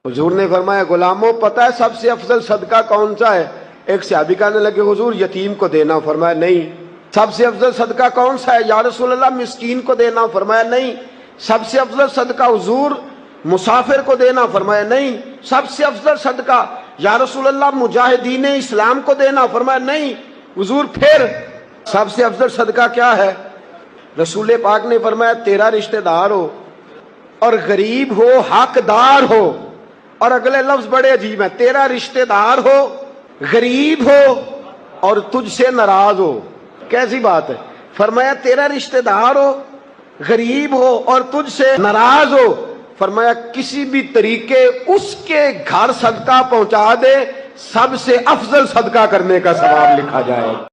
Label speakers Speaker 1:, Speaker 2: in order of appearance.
Speaker 1: हुजूर ने फरमाया, गुलामों पता है सबसे अफजल सदका कौन सा है? एक सहाबी कहने लगे, हुजूर यतीम को देना। फरमाया नहीं। सबसे अफजल सदका कौन सा है? या रसूल अल्लाह मिस्कीन को देना। फरमाया नहीं। सबसे अफजल सदका हुजूर मुसाफिर को देना। फरमाया नहीं। सबसे अफजल सदका या रसूल अल्लाह मुजाहिदीन इस्लाम को देना। फरमाया नहीं। हुजूर फिर सबसे अफजल सदका क्या है? रसूल पाक ने फरमाया, तेरा रिश्तेदार हो और गरीब हो, हकदार हो। और अगले लफ्ज बड़े अजीब है, तेरा रिश्तेदार हो, गरीब हो और तुझसे नाराज हो। कैसी बात है? फरमाया तेरा रिश्तेदार हो, गरीब हो और तुझसे नाराज हो। फरमाया किसी भी तरीके उसके घर सदका पहुंचा दे, सबसे अफजल सदका करने का सवाब लिखा जाए।